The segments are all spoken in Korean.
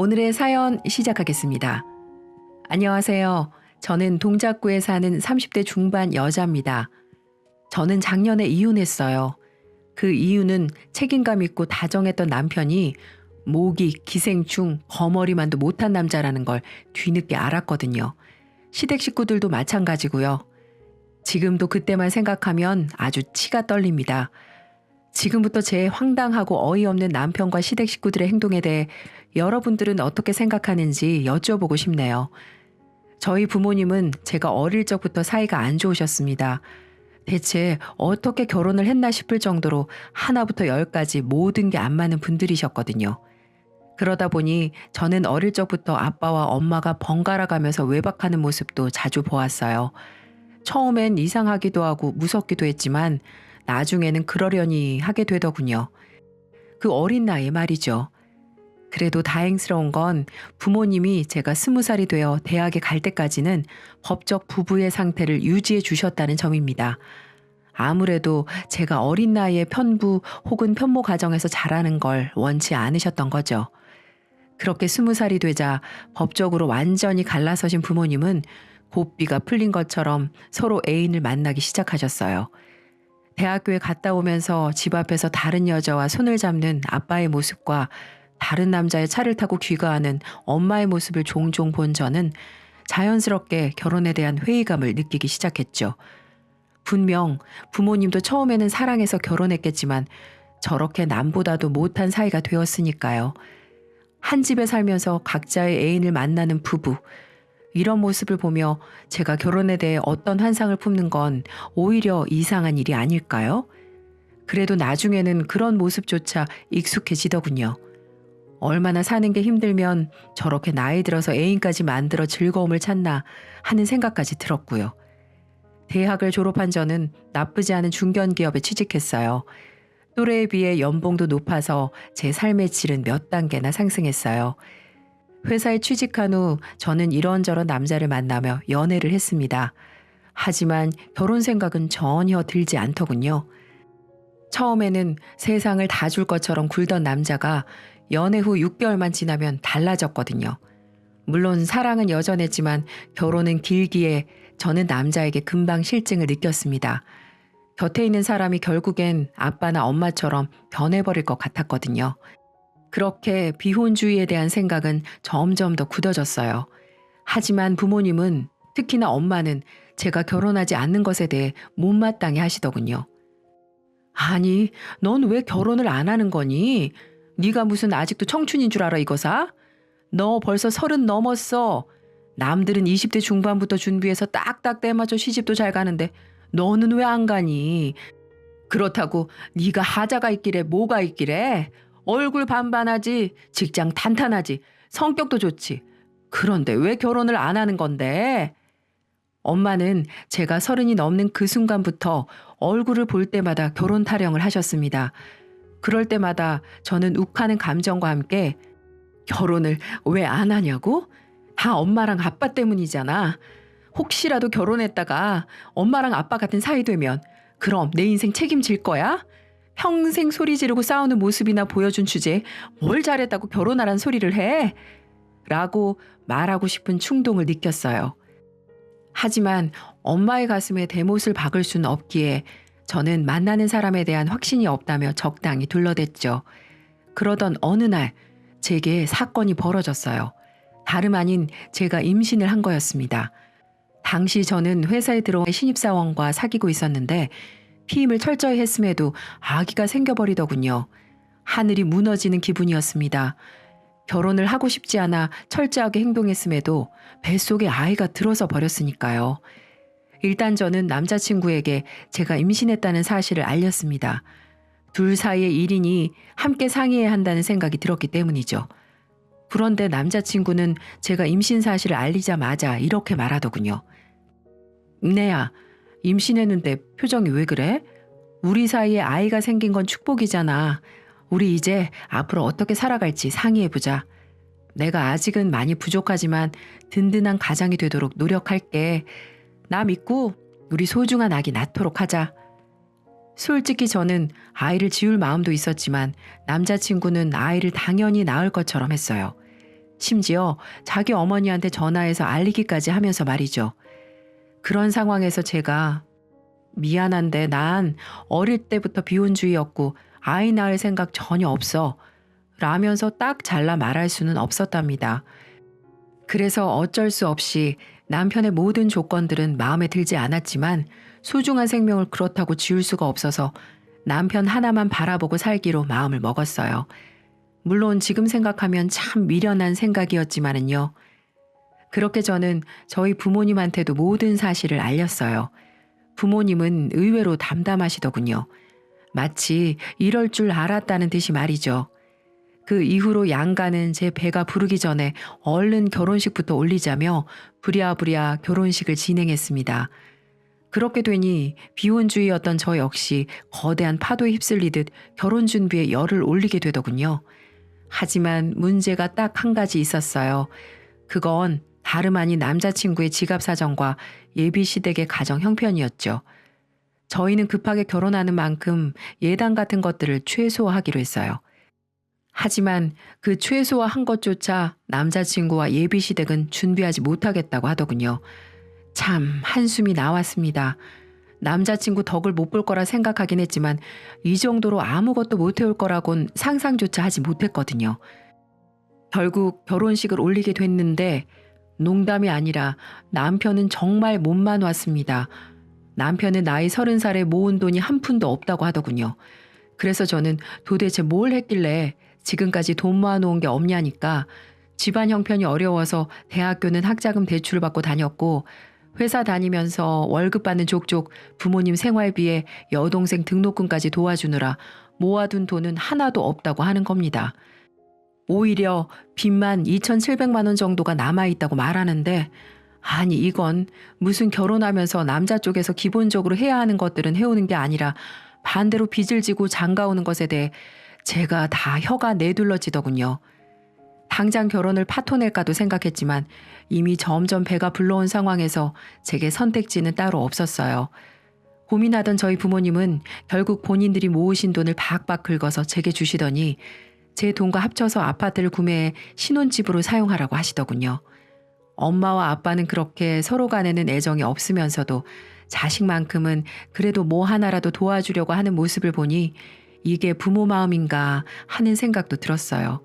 오늘의 사연 시작하겠습니다. 안녕하세요. 저는 동작구에 사는 30대 중반 여자입니다. 저는 작년에 이혼했어요. 그 이유는 책임감 있고 다정했던 남편이 모기, 기생충, 거머리만도 못한 남자라는 걸 뒤늦게 알았거든요. 시댁 식구들도 마찬가지고요. 지금도 그때만 생각하면 아주 치가 떨립니다. 지금부터 제 황당하고 어이없는 남편과 시댁 식구들의 행동에 대해 여러분들은 어떻게 생각하는지 여쭤보고 싶네요. 저희 부모님은 제가 어릴 적부터 사이가 안 좋으셨습니다. 대체 어떻게 결혼을 했나 싶을 정도로 하나부터 열까지 모든 게 안 맞는 분들이셨거든요. 그러다 보니 저는 어릴 적부터 아빠와 엄마가 번갈아 가면서 외박하는 모습도 자주 보았어요. 처음엔 이상하기도 하고 무섭기도 했지만 나중에는 그러려니 하게 되더군요. 그 어린 나이에 말이죠. 그래도 다행스러운 건 부모님이 제가 20살이 되어 대학에 갈 때까지는 법적 부부의 상태를 유지해 주셨다는 점입니다. 아무래도 제가 어린 나이에 편부 혹은 편모 가정에서 자라는 걸 원치 않으셨던 거죠. 그렇게 20살이 되자 법적으로 완전히 갈라서신 부모님은 고삐가 풀린 것처럼 서로 애인을 만나기 시작하셨어요. 대학교에 갔다 오면서 집 앞에서 다른 여자와 손을 잡는 아빠의 모습과 다른 남자의 차를 타고 귀가하는 엄마의 모습을 종종 본 저는 자연스럽게 결혼에 대한 회의감을 느끼기 시작했죠. 분명 부모님도 처음에는 사랑해서 결혼했겠지만 저렇게 남보다도 못한 사이가 되었으니까요. 한 집에 살면서 각자의 애인을 만나는 부부. 이런 모습을 보며 제가 결혼에 대해 어떤 환상을 품는 건 오히려 이상한 일이 아닐까요? 그래도 나중에는 그런 모습조차 익숙해지더군요. 얼마나 사는 게 힘들면 저렇게 나이 들어서 애인까지 만들어 즐거움을 찾나 하는 생각까지 들었고요. 대학을 졸업한 저는 나쁘지 않은 중견기업에 취직했어요. 또래에 비해 연봉도 높아서 제 삶의 질은 몇 단계나 상승했어요. 회사에 취직한 후 저는 이런저런 남자를 만나며 연애를 했습니다. 하지만 결혼 생각은 전혀 들지 않더군요. 처음에는 세상을 다 줄 것처럼 굴던 남자가 연애 후 6개월만 지나면 달라졌거든요. 물론 사랑은 여전했지만 결혼은 길기에 저는 남자에게 금방 실증을 느꼈습니다. 곁에 있는 사람이 결국엔 아빠나 엄마처럼 변해버릴 것 같았거든요. 그렇게 비혼주의에 대한 생각은 점점 더 굳어졌어요. 하지만 부모님은, 특히나 엄마는 제가 결혼하지 않는 것에 대해 못마땅해 하시더군요. 아니, 넌 왜 결혼을 안 하는 거니? 네가 무슨 아직도 청춘인 줄 알아 이거사? 너 벌써 30 넘었어. 남들은 20대 중반부터 준비해서 딱딱 때맞춰 시집도 잘 가는데 너는 왜 안 가니? 그렇다고 네가 하자가 있기래 뭐가 있기래? 얼굴 반반하지, 직장 탄탄하지, 성격도 좋지. 그런데 왜 결혼을 안 하는 건데? 엄마는 제가 30이 넘는 그 순간부터 얼굴을 볼 때마다 결혼 타령을 하셨습니다. 그럴 때마다 저는 욱하는 감정과 함께 결혼을 왜 안 하냐고? 다 엄마랑 아빠 때문이잖아. 혹시라도 결혼했다가 엄마랑 아빠 같은 사이 되면 그럼 내 인생 책임질 거야? 평생 소리 지르고 싸우는 모습이나 보여준 주제에 뭘 잘했다고 결혼하란 소리를 해? 라고 말하고 싶은 충동을 느꼈어요. 하지만 엄마의 가슴에 대못을 박을 수는 없기에 저는 만나는 사람에 대한 확신이 없다며 적당히 둘러댔죠. 그러던 어느 날 제게 사건이 벌어졌어요. 다름 아닌 제가 임신을 한 거였습니다. 당시 저는 회사에 들어온 신입사원과 사귀고 있었는데 피임을 철저히 했음에도 아기가 생겨버리더군요. 하늘이 무너지는 기분이었습니다. 결혼을 하고 싶지 않아 철저하게 행동했음에도 뱃속에 아이가 들어서 버렸으니까요. 일단 저는 남자친구에게 제가 임신했다는 사실을 알렸습니다. 둘 사이의 일이니 함께 상의해야 한다는 생각이 들었기 때문이죠. 그런데 남자친구는 제가 임신 사실을 알리자마자 이렇게 말하더군요. 은혜야, 임신했는데 표정이 왜 그래? 우리 사이에 아이가 생긴 건 축복이잖아. 우리 이제 앞으로 어떻게 살아갈지 상의해보자. 내가 아직은 많이 부족하지만 든든한 가장이 되도록 노력할게. 나 믿고 우리 소중한 아기 낳도록 하자. 솔직히 저는 아이를 지울 마음도 있었지만 남자친구는 아이를 당연히 낳을 것처럼 했어요. 심지어 자기 어머니한테 전화해서 알리기까지 하면서 말이죠. 그런 상황에서 제가 미안한데 난 어릴 때부터 비혼주의였고 아이 낳을 생각 전혀 없어 라면서 딱 잘라 말할 수는 없었답니다. 그래서 어쩔 수 없이 남편의 모든 조건들은 마음에 들지 않았지만 소중한 생명을 그렇다고 지울 수가 없어서 남편 하나만 바라보고 살기로 마음을 먹었어요. 물론 지금 생각하면 참 미련한 생각이었지만은요. 그렇게 저는 저희 부모님한테도 모든 사실을 알렸어요. 부모님은 의외로 담담하시더군요. 마치 이럴 줄 알았다는 듯이 말이죠. 그 이후로 양가는 제 배가 부르기 전에 얼른 결혼식부터 올리자며 부랴부랴 결혼식을 진행했습니다. 그렇게 되니 비혼주의였던 저 역시 거대한 파도에 휩쓸리듯 결혼 준비에 열을 올리게 되더군요. 하지만 문제가 딱 한 가지 있었어요. 그건 다름 아닌 남자친구의 지갑 사정과 예비시댁의 가정 형편이었죠. 저희는 급하게 결혼하는 만큼 예단 같은 것들을 최소화하기로 했어요. 하지만 그 최소화한 것조차 남자친구와 예비시댁은 준비하지 못하겠다고 하더군요. 참 한숨이 나왔습니다. 남자친구 덕을 못 볼 거라 생각하긴 했지만 이 정도로 아무것도 못 해올 거라곤 상상조차 하지 못했거든요. 결국 결혼식을 올리게 됐는데 농담이 아니라 남편은 정말 몸만 왔습니다. 남편은 나이 30살에 모은 돈이 한 푼도 없다고 하더군요. 그래서 저는 도대체 뭘 했길래 지금까지 돈 모아놓은 게 없냐니까 집안 형편이 어려워서 대학교는 학자금 대출을 받고 다녔고 회사 다니면서 월급 받는 족족 부모님 생활비에 여동생 등록금까지 도와주느라 모아둔 돈은 하나도 없다고 하는 겁니다. 오히려 빚만 2,700만 원 정도가 남아있다고 말하는데 아니 이건 무슨 결혼하면서 남자 쪽에서 기본적으로 해야 하는 것들은 해오는 게 아니라 반대로 빚을 지고 장가오는 것에 대해 제가 다 혀가 내둘러지더군요. 당장 결혼을 파토낼까도 생각했지만 이미 점점 배가 불러온 상황에서 제게 선택지는 따로 없었어요. 고민하던 저희 부모님은 결국 본인들이 모으신 돈을 박박 긁어서 제게 주시더니 제 돈과 합쳐서 아파트를 구매해 신혼집으로 사용하라고 하시더군요. 엄마와 아빠는 그렇게 서로 간에는 애정이 없으면서도 자식만큼은 그래도 뭐 하나라도 도와주려고 하는 모습을 보니 이게 부모 마음인가 하는 생각도 들었어요.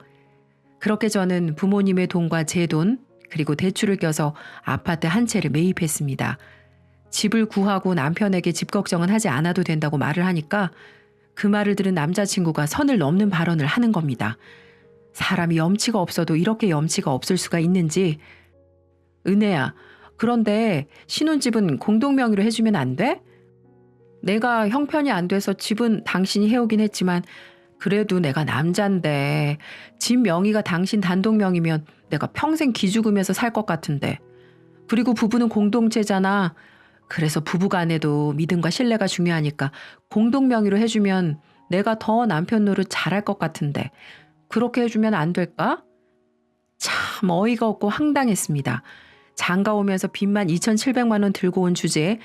그렇게 저는 부모님의 돈과 제 돈, 그리고 대출을 껴서 아파트 한 채를 매입했습니다. 집을 구하고 남편에게 집 걱정은 하지 않아도 된다고 말을 하니까 그 말을 들은 남자친구가 선을 넘는 발언을 하는 겁니다. 사람이 염치가 없어도 이렇게 염치가 없을 수가 있는지. 은혜야, 그런데 신혼집은 공동명의로 해주면 안 돼? 내가 형편이 안 돼서 집은 당신이 해오긴 했지만 그래도 내가 남잔데 집 명의가 당신 단독 명의면 내가 평생 기죽으면서 살 것 같은데. 그리고 부부는 공동체잖아. 그래서 부부간에도 믿음과 신뢰가 중요하니까 공동 명의로 해주면 내가 더 남편 노릇 잘할 것 같은데 그렇게 해주면 안 될까? 참 어이가 없고 황당했습니다. 장가 오면서 빚만 2,700만 원 들고 온 주제에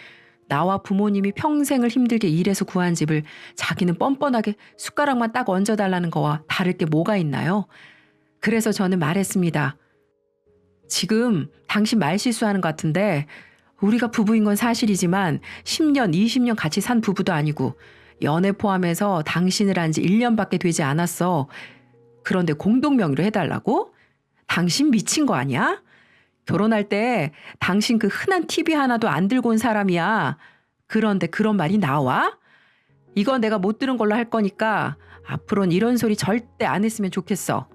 나와 부모님이 평생을 힘들게 일해서 구한 집을 자기는 뻔뻔하게 숟가락만 딱 얹어달라는 거와 다를 게 뭐가 있나요? 그래서 저는 말했습니다. 지금 당신 말실수하는 것 같은데 우리가 부부인 건 사실이지만 10년, 20년 같이 산 부부도 아니고 연애 포함해서 당신을 한 지 1년밖에 되지 않았어. 그런데 공동명의로 해달라고? 당신 미친 거 아니야? 결혼할 때 당신 그 흔한 TV 하나도 안 들고 온 사람이야. 그런데 그런 말이 나와? 이건 내가 못 들은 걸로 할 거니까 앞으로는 이런 소리 절대 안 했으면 좋겠어.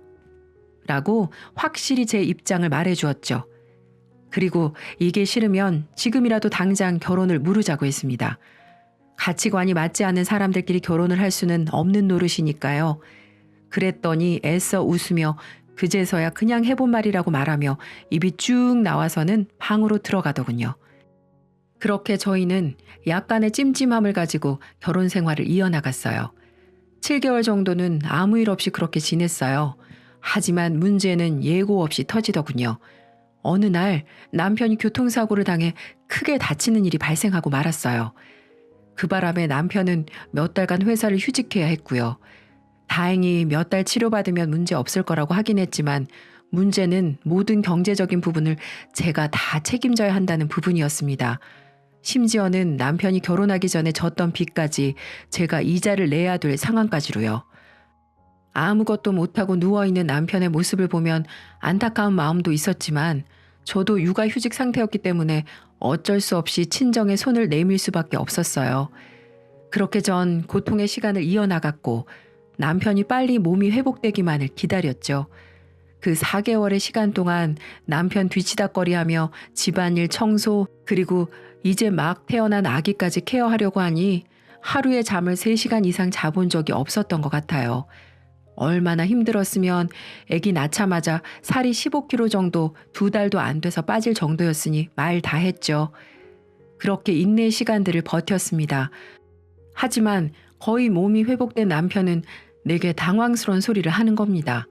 라고 확실히 제 입장을 말해주었죠. 그리고 이게 싫으면 지금이라도 당장 결혼을 무르자고 했습니다. 가치관이 맞지 않는 사람들끼리 결혼을 할 수는 없는 노릇이니까요. 그랬더니 애써 웃으며 그제서야 그냥 해본 말이라고 말하며 입이 쭉 나와서는 방으로 들어가더군요. 그렇게 저희는 약간의 찜찜함을 가지고 결혼 생활을 이어나갔어요. 7개월 정도는 아무 일 없이 그렇게 지냈어요. 하지만 문제는 예고 없이 터지더군요. 어느 날 남편이 교통사고를 당해 크게 다치는 일이 발생하고 말았어요. 그 바람에 남편은 몇 달간 회사를 휴직해야 했고요. 다행히 몇 달 치료받으면 문제 없을 거라고 하긴 했지만 문제는 모든 경제적인 부분을 제가 다 책임져야 한다는 부분이었습니다. 심지어는 남편이 결혼하기 전에 졌던 빚까지 제가 이자를 내야 될 상황까지로요. 아무것도 못하고 누워있는 남편의 모습을 보면 안타까운 마음도 있었지만 저도 육아휴직 상태였기 때문에 어쩔 수 없이 친정에 손을 내밀 수밖에 없었어요. 그렇게 전 고통의 시간을 이어나갔고 남편이 빨리 몸이 회복되기만을 기다렸죠. 그 4개월의 시간 동안 남편 뒤치다꺼리하며 집안일 청소 그리고 이제 막 태어난 아기까지 케어하려고 하니 하루에 잠을 3시간 이상 자본 적이 없었던 것 같아요. 얼마나 힘들었으면 아기 낳자마자 살이 15kg 정도 2달도 안 돼서 빠질 정도였으니 말 다 했죠. 그렇게 인내의 시간들을 버텼습니다. 하지만 거의 몸이 회복된 남편은 내게 당황스러운 소리를 하는 겁니다.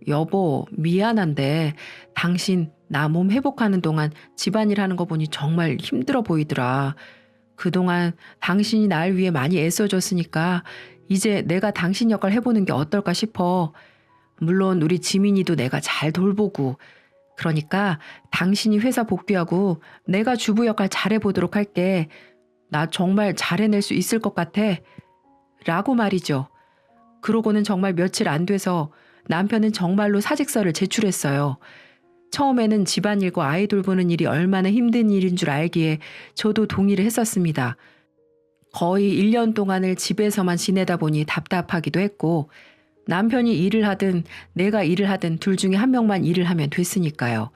여보, 미안한데 당신 나 몸 회복하는 동안 집안일 하는 거 보니 정말 힘들어 보이더라. 그동안 당신이 날 위해 많이 애써줬으니까 이제 내가 당신 역할 해보는 게 어떨까 싶어. 물론 우리 지민이도 내가 잘 돌보고 그러니까 당신이 회사 복귀하고 내가 주부 역할 잘해보도록 할게. 나 정말 잘해낼 수 있을 것 같아. 라고 말이죠. 그러고는 정말 며칠 안 돼서 남편은 정말로 사직서를 제출했어요. 처음에는 집안일과 아이 돌보는 일이 얼마나 힘든 일인 줄 알기에 저도 동의를 했었습니다. 거의 1년 동안을 집에서만 지내다 보니 답답하기도 했고 남편이 일을 하든 내가 일을 하든 둘 중에 한 명만 일을 하면 됐으니까요.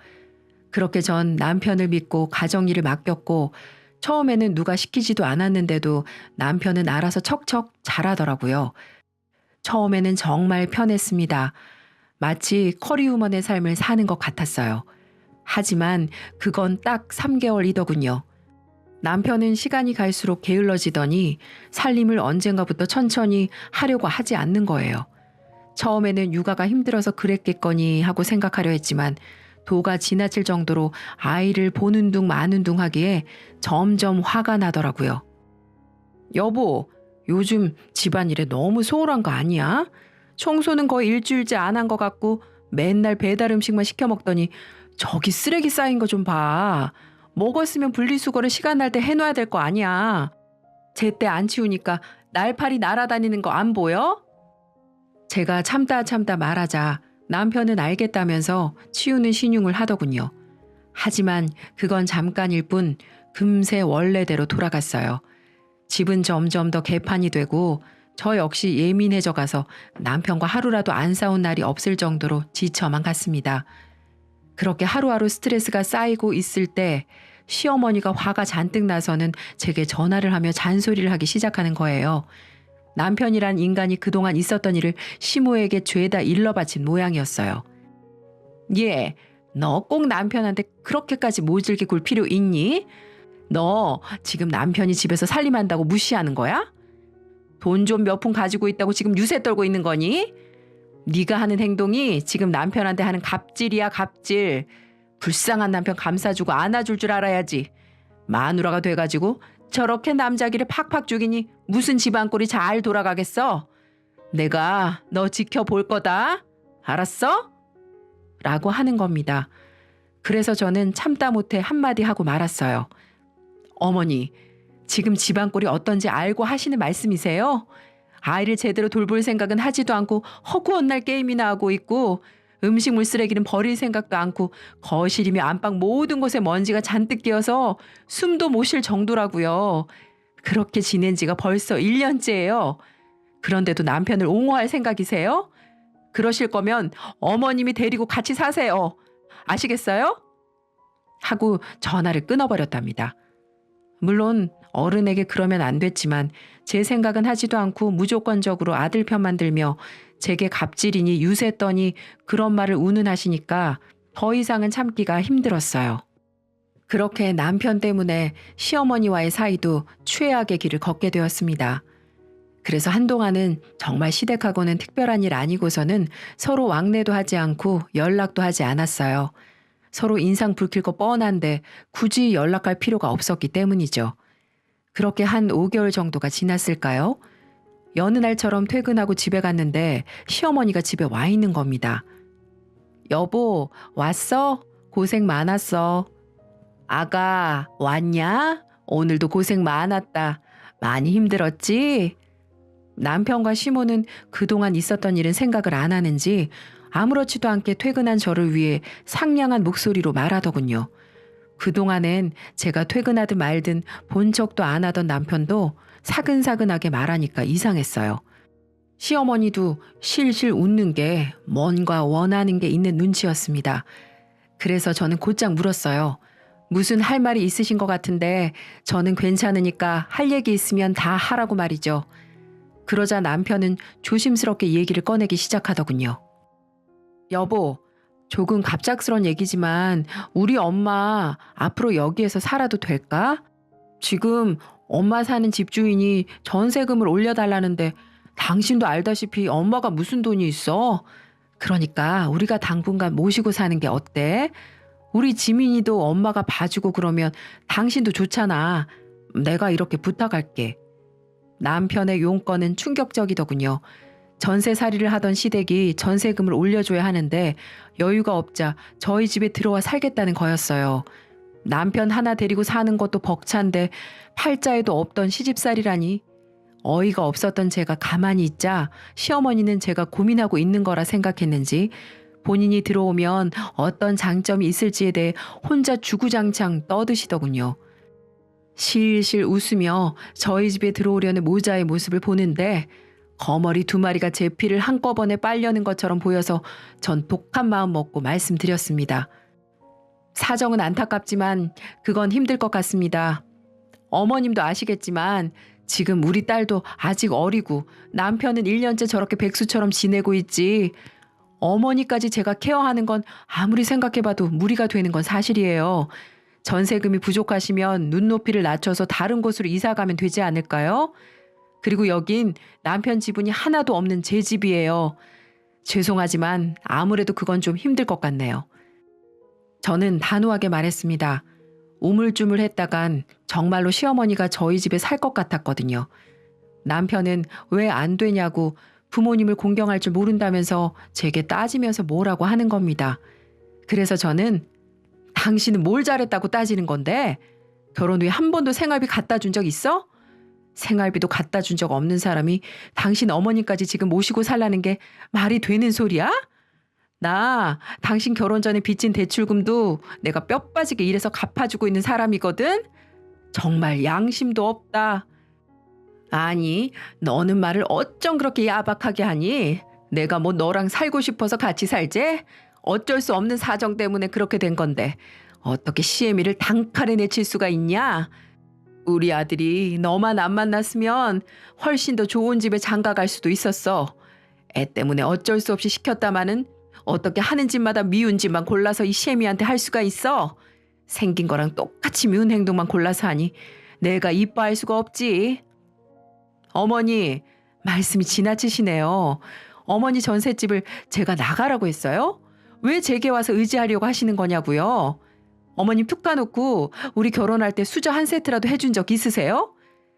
그렇게 전 남편을 믿고 가정일을 맡겼고 처음에는 누가 시키지도 않았는데도 남편은 알아서 척척 잘하더라고요. 처음에는 정말 편했습니다. 마치 커리우먼의 삶을 사는 것 같았어요. 하지만 그건 딱 3개월이더군요. 남편은 시간이 갈수록 게을러지더니 살림을 언젠가부터 천천히 하려고 하지 않는 거예요. 처음에는 육아가 힘들어서 그랬겠거니 하고 생각하려 했지만 도가 지나칠 정도로 아이를 보는 둥 마는 둥 하기에 점점 화가 나더라고요. 여보, 요즘 집안일에 너무 소홀한 거 아니야? 청소는 거의 일주일째 안 한 것 같고 맨날 배달 음식만 시켜 먹더니 저기 쓰레기 쌓인 거 좀 봐. 먹었으면 분리수거를 시간 날 때 해놔야 될 거 아니야. 제때 안 치우니까 날파리 날아다니는 거 안 보여? 제가 참다 말하자 남편은 알겠다면서 치우는 신용을 하더군요. 하지만 그건 잠깐일 뿐 금세 원래대로 돌아갔어요. 집은 점점 더 개판이 되고 저 역시 예민해져 가서 남편과 하루라도 안 싸운 날이 없을 정도로 지쳐만 갔습니다. 그렇게 하루하루 스트레스가 쌓이고 있을 때 시어머니가 화가 잔뜩 나서는 제게 전화를 하며 잔소리를 하기 시작하는 거예요. 남편이란 인간이 그동안 있었던 일을 시모에게 죄다 일러바친 모양이었어요. 예, 너 꼭 남편한테 그렇게까지 모질게 굴 필요 있니? 너 지금 남편이 집에서 살림한다고 무시하는 거야? 돈 좀 몇 푼 가지고 있다고 지금 유세 떨고 있는 거니? 네가 하는 행동이 지금 남편한테 하는 갑질이야, 갑질. 불쌍한 남편 감싸주고 안아줄 줄 알아야지. 마누라가 돼가지고 저렇게 남자기를 팍팍 죽이니 무슨 집안꼴이 잘 돌아가겠어? 내가 너 지켜볼 거다. 알았어? 라고 하는 겁니다. 그래서 저는 참다 못해 한마디 하고 말았어요. 어머니, 지금 집안꼴이 어떤지 알고 하시는 말씀이세요? 아이를 제대로 돌볼 생각은 하지도 않고 허구한 날 게임이나 하고 있고 음식물 쓰레기는 버릴 생각도 않고 거실이며 안방 모든 곳에 먼지가 잔뜩 끼어서 숨도 못 쉴 정도라고요. 그렇게 지낸 지가 벌써 1년째예요. 그런데도 남편을 옹호할 생각이세요? 그러실 거면 어머님이 데리고 같이 사세요. 아시겠어요? 하고 전화를 끊어버렸답니다. 물론 어른에게 그러면 안 됐지만 제 생각은 하지도 않고 무조건적으로 아들 편만 들며 제게 갑질이니 유세떠니 그런 말을 운운하시니까 더 이상은 참기가 힘들었어요. 그렇게 남편 때문에 시어머니와의 사이도 최악의 길을 걷게 되었습니다. 그래서 한동안은 정말 시댁하고는 특별한 일 아니고서는 서로 왕래도 하지 않고 연락도 하지 않았어요. 서로 인상 붉힐 거 뻔한데 굳이 연락할 필요가 없었기 때문이죠. 그렇게 한 5개월 정도가 지났을까요? 여느 날처럼 퇴근하고 집에 갔는데 시어머니가 집에 와 있는 겁니다. 여보, 왔어? 고생 많았어. 아가, 왔냐? 오늘도 고생 많았다. 많이 힘들었지? 남편과 시모는 그동안 있었던 일은 생각을 안 하는지 아무렇지도 않게 퇴근한 저를 위해 상냥한 목소리로 말하더군요. 그동안엔 제가 퇴근하든 말든 본 척도 안 하던 남편도 사근사근하게 말하니까 이상했어요. 시어머니도 실실 웃는 게 뭔가 원하는 게 있는 눈치였습니다. 그래서 저는 곧장 물었어요. 무슨 할 말이 있으신 것 같은데 저는 괜찮으니까 할 얘기 있으면 다 하라고 말이죠. 그러자 남편은 조심스럽게 얘기를 꺼내기 시작하더군요. 여보, 조금 갑작스런 얘기지만 우리 엄마 앞으로 여기에서 살아도 될까? 지금 엄마 사는 집주인이 전세금을 올려달라는데 당신도 알다시피 엄마가 무슨 돈이 있어? 그러니까 우리가 당분간 모시고 사는 게 어때? 우리 지민이도 엄마가 봐주고 그러면 당신도 좋잖아. 내가 이렇게 부탁할게. 남편의 용건은 충격적이더군요. 전세살이를 하던 시댁이 전세금을 올려줘야 하는데 여유가 없자 저희 집에 들어와 살겠다는 거였어요. 남편 하나 데리고 사는 것도 벅찬데 팔자에도 없던 시집살이라니. 어이가 없었던 제가 가만히 있자 시어머니는 제가 고민하고 있는 거라 생각했는지 본인이 들어오면 어떤 장점이 있을지에 대해 혼자 주구장창 떠드시더군요. 실실 웃으며 저희 집에 들어오려는 모자의 모습을 보는데 거머리 2마리가 제 피를 한꺼번에 빨려는 것처럼 보여서 전 독한 마음 먹고 말씀드렸습니다. 사정은 안타깝지만 그건 힘들 것 같습니다. 어머님도 아시겠지만 지금 우리 딸도 아직 어리고 남편은 1년째 저렇게 백수처럼 지내고 있지. 어머니까지 제가 케어하는 건 아무리 생각해봐도 무리가 되는 건 사실이에요. 전세금이 부족하시면 눈높이를 낮춰서 다른 곳으로 이사 가면 되지 않을까요? 그리고 여긴 남편 지분이 하나도 없는 제 집이에요. 죄송하지만 아무래도 그건 좀 힘들 것 같네요. 저는 단호하게 말했습니다. 우물쭈물했다간 정말로 시어머니가 저희 집에 살 것 같았거든요. 남편은 왜 안 되냐고 부모님을 공경할 줄 모른다면서 제게 따지면서 뭐라고 하는 겁니다. 그래서 저는 당신은 뭘 잘했다고 따지는 건데 결혼 후에 한 번도 생활비 갖다 준 적 있어? 생활비도 갖다 준 적 없는 사람이 당신 어머니까지 지금 모시고 살라는 게 말이 되는 소리야? 나 당신 결혼 전에 빚진 대출금도 내가 뼈 빠지게 일해서 갚아주고 있는 사람이거든? 정말 양심도 없다. 아니, 너는 말을 어쩜 그렇게 야박하게 하니? 내가 뭐 너랑 살고 싶어서 같이 살지? 어쩔 수 없는 사정 때문에 그렇게 된 건데 어떻게 시애미를 단칼에 내칠 수가 있냐? 우리 아들이 너만 안 만났으면 훨씬 더 좋은 집에 장가 갈 수도 있었어. 애 때문에 어쩔 수 없이 시켰다마는 어떻게 하는 집마다 미운 집만 골라서 이 시애미한테 할 수가 있어? 생긴 거랑 똑같이 미운 행동만 골라서 하니 내가 이뻐할 수가 없지. 어머니, 말씀이 지나치시네요. 어머니 전셋집을 제가 나가라고 했어요? 왜 제게 와서 의지하려고 하시는 거냐고요? 어머님 툭 까놓고 우리 결혼할 때 수저 한 세트라도 해준 적 있으세요?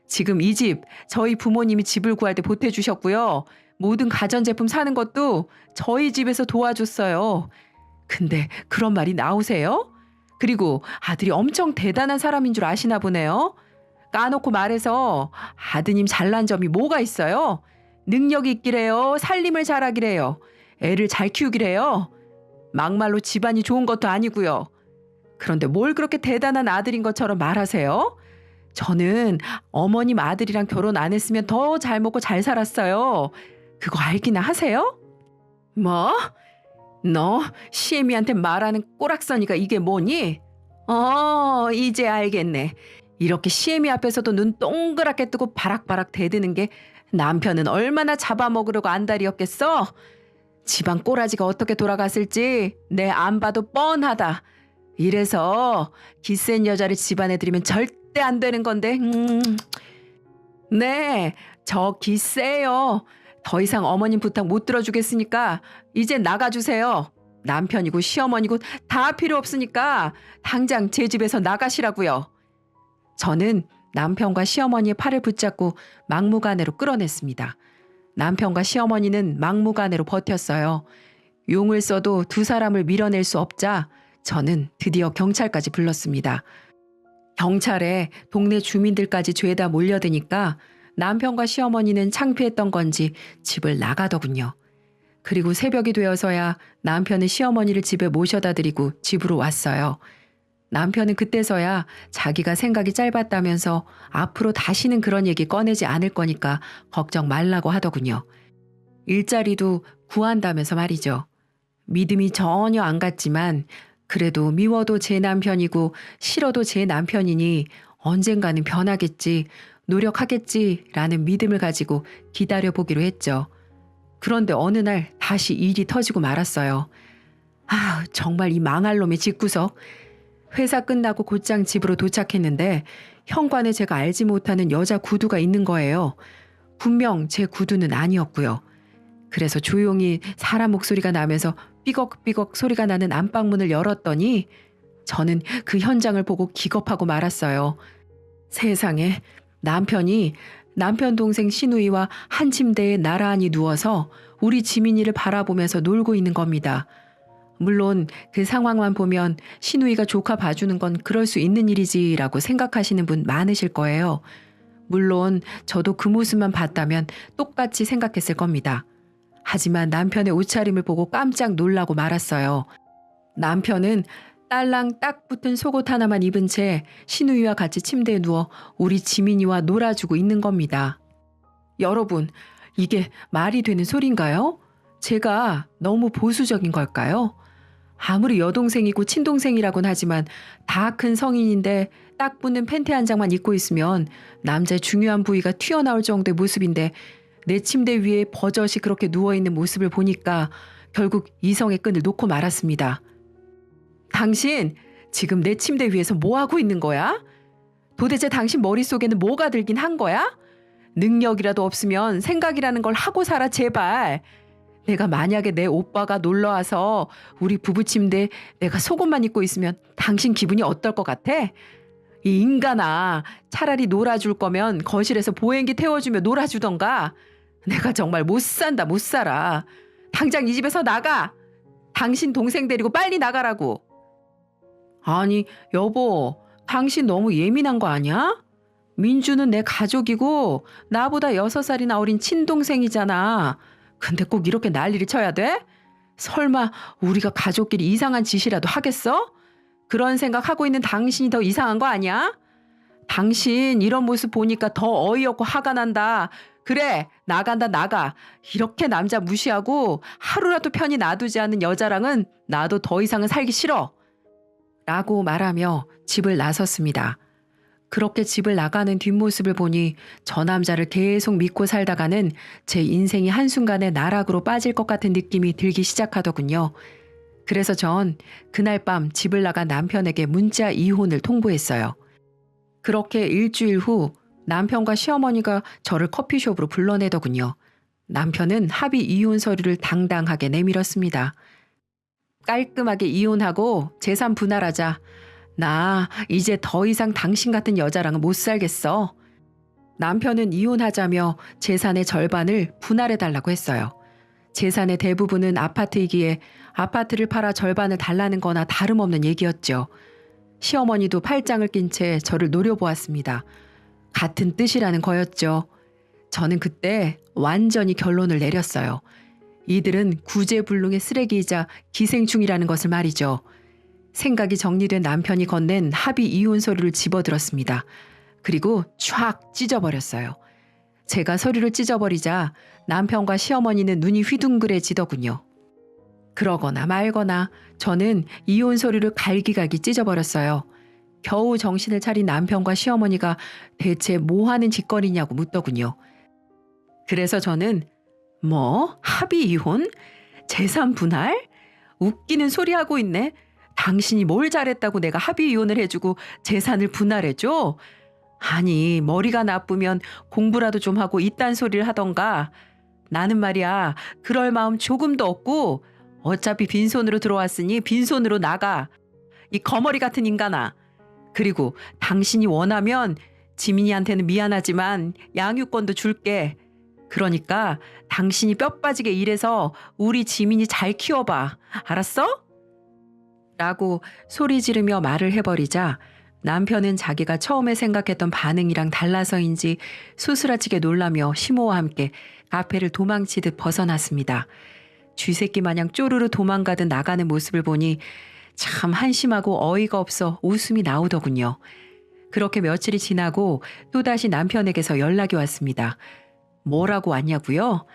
지금 이 집 저희 부모님이 집을 구할 때 보태주셨고요. 모든 가전제품 사는 것도 저희 집에서 도와줬어요. 근데 그런 말이 나오세요? 그리고 아들이 엄청 대단한 사람인 줄 아시나 보네요. 까놓고 말해서 아드님 잘난 점이 뭐가 있어요? 능력이 있기래요? 살림을 잘하기래요? 애를 잘 키우기래요? 막말로 집안이 좋은 것도 아니고요. 그런데 뭘 그렇게 대단한 아들인 것처럼 말하세요? 저는 어머님 아들이랑 결혼 안 했으면 더 잘 먹고 잘 살았어요. 그거 알기나 하세요? 뭐? 너 시애미한테 말하는 꼬락서니가 이게 뭐니? 이제 알겠네. 이렇게 시애미 앞에서도 눈 동그랗게 뜨고 바락바락 대드는 게 남편은 얼마나 잡아먹으려고 안달이었겠어? 집안 꼬라지가 어떻게 돌아갔을지 내 안 봐도 뻔하다. 이래서 기센 여자를 집안에 들이면 절대 안 되는 건데. 네, 저 기세요. 더 이상 어머님 부탁 못 들어주겠으니까 이제 나가주세요. 남편이고 시어머니고 다 필요 없으니까 당장 제 집에서 나가시라고요. 저는 남편과 시어머니의 팔을 붙잡고 막무가내로 끌어냈습니다. 남편과 시어머니는 막무가내로 버텼어요. 용을 써도 두 사람을 밀어낼 수 없자 저는 드디어 경찰까지 불렀습니다. 경찰에 동네 주민들까지 죄다 몰려드니까 남편과 시어머니는 창피했던 건지 집을 나가더군요. 그리고 새벽이 되어서야 남편은 시어머니를 집에 모셔다 드리고 집으로 왔어요. 남편은 그때서야 자기가 생각이 짧았다면서 앞으로 다시는 그런 얘기 꺼내지 않을 거니까 걱정 말라고 하더군요. 일자리도 구한다면서 말이죠. 믿음이 전혀 안 갔지만 그래도 미워도 제 남편이고 싫어도 제 남편이니 언젠가는 변하겠지, 노력하겠지라는 믿음을 가지고 기다려보기로 했죠. 그런데 어느 날 다시 일이 터지고 말았어요. 아, 정말 이 망할 놈의 집구석. 회사 끝나고 곧장 집으로 도착했는데 현관에 제가 알지 못하는 여자 구두가 있는 거예요. 분명 제 구두는 아니었고요. 그래서 조용히 사람 목소리가 나면서 삐걱삐걱 소리가 나는 안방문을 열었더니 저는 그 현장을 보고 기겁하고 말았어요. 세상에, 남편 동생 신우이와 한 침대에 나란히 누워서 우리 지민이를 바라보면서 놀고 있는 겁니다. 물론 그 상황만 보면 신우이가 조카 봐주는 건 그럴 수 있는 일이지라고 생각하시는 분 많으실 거예요. 물론 저도 그 모습만 봤다면 똑같이 생각했을 겁니다. 하지만 남편의 옷차림을 보고 깜짝 놀라고 말았어요. 남편은 딸랑 딱 붙은 속옷 하나만 입은 채 신우이와 같이 침대에 누워 우리 지민이와 놀아주고 있는 겁니다. 여러분, 이게 말이 되는 소린가요? 제가 너무 보수적인 걸까요? 아무리 여동생이고 친동생이라고는 하지만 다 큰 성인인데 딱 붙는 팬티 한 장만 입고 있으면 남자의 중요한 부위가 튀어나올 정도의 모습인데 내 침대 위에 버젓이 그렇게 누워있는 모습을 보니까 결국 이성의 끈을 놓고 말았습니다. 당신 지금 내 침대 위에서 뭐 하고 있는 거야? 도대체 당신 머릿속에는 뭐가 들긴 한 거야? 능력이라도 없으면 생각이라는 걸 하고 살아 제발. 내가 만약에 내 오빠가 놀러와서 우리 부부 침대에 내가 속옷만 입고 있으면 당신 기분이 어떨 것 같아? 이 인간아, 차라리 놀아줄 거면 거실에서 보행기 태워주며 놀아주던가. 내가 정말 못 산다 못 살아. 당장 이 집에서 나가. 당신 동생 데리고 빨리 나가라고. 아니 여보, 당신 너무 예민한 거 아니야? 민주는 내 가족이고 나보다 6살이나 어린 친동생이잖아. 근데 꼭 이렇게 난리를 쳐야 돼? 설마 우리가 가족끼리 이상한 짓이라도 하겠어? 그런 생각하고 있는 당신이 더 이상한 거 아니야? 당신 이런 모습 보니까 더 어이없고 화가 난다. 그래, 나간다 나가. 이렇게 남자 무시하고 하루라도 편히 놔두지 않는 여자랑은 나도 더 이상은 살기 싫어. 라고 말하며 집을 나섰습니다. 그렇게 집을 나가는 뒷모습을 보니 저 남자를 계속 믿고 살다가는 제 인생이 한순간에 나락으로 빠질 것 같은 느낌이 들기 시작하더군요. 그래서 전 그날 밤 집을 나간 남편에게 문자 이혼을 통보했어요. 그렇게 일주일 후 남편과 시어머니가 저를 커피숍으로 불러내더군요. 남편은 합의 이혼 서류를 당당하게 내밀었습니다. 깔끔하게 이혼하고 재산 분할하자. 나 이제 더 이상 당신 같은 여자랑은 못 살겠어. 남편은 이혼하자며 재산의 절반을 분할해달라고 했어요. 재산의 대부분은 아파트이기에 아파트를 팔아 절반을 달라는 거나 다름없는 얘기였죠. 시어머니도 팔짱을 낀 채 저를 노려보았습니다. 같은 뜻이라는 거였죠. 저는 그때 완전히 결론을 내렸어요. 이들은 구제불능의 쓰레기이자 기생충이라는 것을 말이죠. 생각이 정리된 남편이 건넨 합의 이혼 서류를 집어들었습니다. 그리고 촥 찢어버렸어요. 제가 서류를 찢어버리자 남편과 시어머니는 눈이 휘둥그레지더군요. 그러거나 말거나 저는 이혼 서류를 갈기갈기 찢어버렸어요. 겨우 정신을 차린 남편과 시어머니가 대체 뭐 하는 짓거리냐고 묻더군요. 그래서 저는 뭐? 합의 이혼? 재산 분할? 웃기는 소리 하고 있네. 당신이 뭘 잘했다고 내가 합의 이혼을 해주고 재산을 분할해줘? 아니 머리가 나쁘면 공부라도 좀 하고 이딴 소리를 하던가. 나는 말이야 그럴 마음 조금도 없고 어차피 빈손으로 들어왔으니 빈손으로 나가. 이 거머리 같은 인간아. 그리고 당신이 원하면 지민이한테는 미안하지만 양육권도 줄게. 그러니까 당신이 뼈 빠지게 일해서 우리 지민이 잘 키워봐. 알았어? 라고 소리 지르며 말을 해버리자 남편은 자기가 처음에 생각했던 반응이랑 달라서인지 수스라치게 놀라며 시모와 함께 카페를 도망치듯 벗어났습니다. 쥐새끼 마냥 쪼르르 도망가듯 나가는 모습을 보니 참 한심하고 어이가 없어 웃음이 나오더군요. 그렇게 며칠이 지나고 또다시 남편에게서 연락이 왔습니다. 뭐라고 왔냐고요?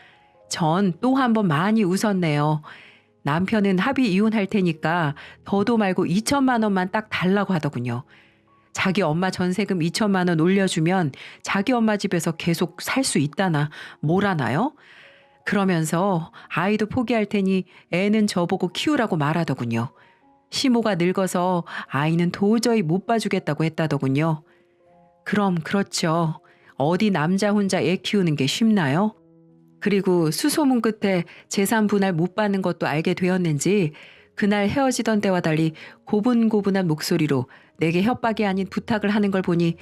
전 또 한 번 많이 웃었네요. 남편은 합의 이혼할 테니까 더도 말고 2천만 원만 딱 달라고 하더군요. 자기 엄마 전세금 2천만 원 올려주면 자기 엄마 집에서 계속 살 수 있다나 뭐라나요? 그러면서 아이도 포기할 테니 애는 저보고 키우라고 말하더군요. 시모가 늙어서 아이는 도저히 못 봐주겠다고 했다더군요. 그럼 그렇죠. 어디 남자 혼자 애 키우는 게 쉽나요? 그리고 수소문 끝에 재산 분할 못 받는 것도 알게 되었는지 그날 헤어지던 때와 달리 고분고분한 목소리로 내게 협박이 아닌 부탁을 하는 걸 보니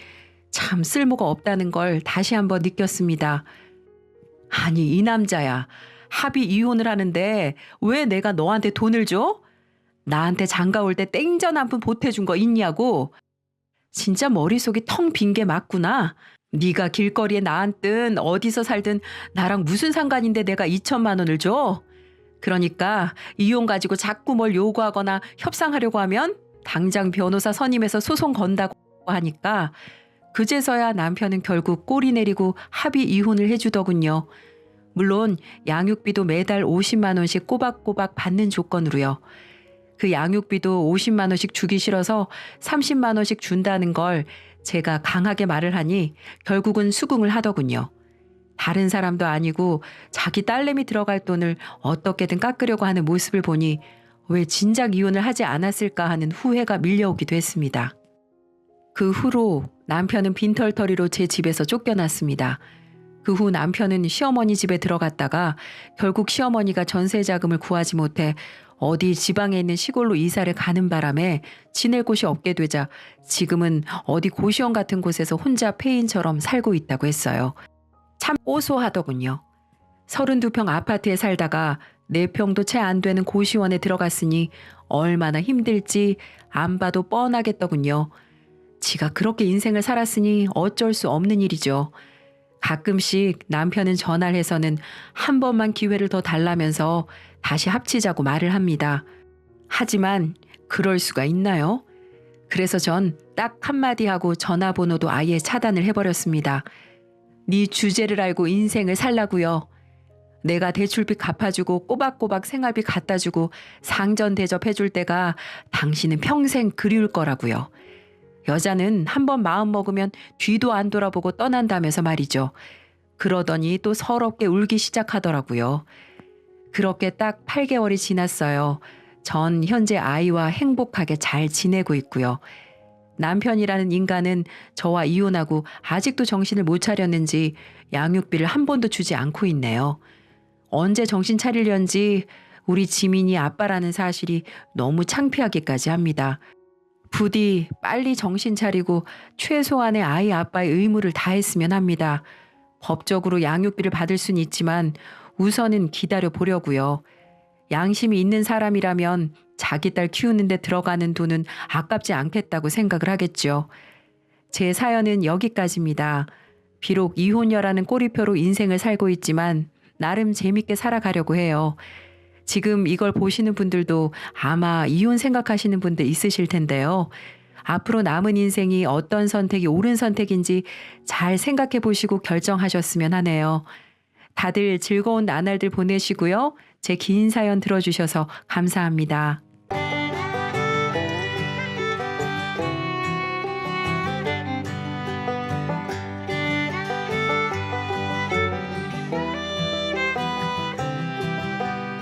참 쓸모가 없다는 걸 다시 한번 느꼈습니다. 아니 이 남자야. 합의 이혼을 하는데 왜 내가 너한테 돈을 줘? 나한테 장가 올 때 땡전 한 푼 보태준 거 있냐고. 진짜 머릿속이 텅 빈 게 맞구나. 네가 길거리에 나앉든 어디서 살든 나랑 무슨 상관인데 내가 2천만 원을 줘? 그러니까 이혼 가지고 자꾸 뭘 요구하거나 협상하려고 하면 당장 변호사 선임해서 소송 건다고 하니까 그제서야 남편은 결국 꼬리 내리고 합의 이혼을 해주더군요. 물론 양육비도 매달 50만 원씩 꼬박꼬박 받는 조건으로요. 그 양육비도 50만 원씩 주기 싫어서 30만 원씩 준다는 걸 제가 강하게 말을 하니 결국은 수긍을 하더군요. 다른 사람도 아니고 자기 딸내미 들어갈 돈을 어떻게든 깎으려고 하는 모습을 보니 왜 진작 이혼을 하지 않았을까 하는 후회가 밀려오기도 했습니다. 그 후로 남편은 빈털터리로 제 집에서 쫓겨났습니다. 그 후 남편은 시어머니 집에 들어갔다가 결국 시어머니가 전세 자금을 구하지 못해 어디 지방에 있는 시골로 이사를 가는 바람에 지낼 곳이 없게 되자 지금은 어디 고시원 같은 곳에서 혼자 폐인처럼 살고 있다고 했어요. 참 고소하더군요. 32평 아파트에 살다가 4평도 채 안 되는 고시원에 들어갔으니 얼마나 힘들지 안 봐도 뻔하겠더군요. 지가 그렇게 인생을 살았으니 어쩔 수 없는 일이죠. 가끔씩 남편은 전화를 해서는 한 번만 기회를 더 달라면서 다시 합치자고 말을 합니다. 하지만 그럴 수가 있나요? 그래서 전 딱 한마디 하고 전화번호도 아예 차단을 해버렸습니다. 네 주제를 알고 인생을 살라고요. 내가 대출비 갚아주고 꼬박꼬박 생활비 갖다주고 상전 대접해줄 때가 당신은 평생 그리울 거라고요. 여자는 한번 마음 먹으면 뒤도 안 돌아보고 떠난다면서 말이죠. 그러더니 또 서럽게 울기 시작하더라고요. 그렇게 딱 8개월이 지났어요. 전 현재 아이와 행복하게 잘 지내고 있고요. 남편이라는 인간은 저와 이혼하고 아직도 정신을 못 차렸는지 양육비를 한 번도 주지 않고 있네요. 언제 정신 차리려는지 우리 지민이 아빠라는 사실이 너무 창피하기까지 합니다. 부디 빨리 정신 차리고 최소한의 아이 아빠의 의무를 다했으면 합니다. 법적으로 양육비를 받을 수는 있지만 우선은 기다려 보려고요. 양심이 있는 사람이라면 자기 딸 키우는데 들어가는 돈은 아깝지 않겠다고 생각을 하겠죠. 제 사연은 여기까지입니다. 비록 이혼녀라는 꼬리표로 인생을 살고 있지만 나름 재밌게 살아가려고 해요. 지금 이걸 보시는 분들도 아마 이혼 생각하시는 분들 있으실 텐데요. 앞으로 남은 인생이 어떤 선택이 옳은 선택인지 잘 생각해 보시고 결정하셨으면 하네요. 다들 즐거운 나날들 보내시고요. 제 긴 사연 들어주셔서 감사합니다.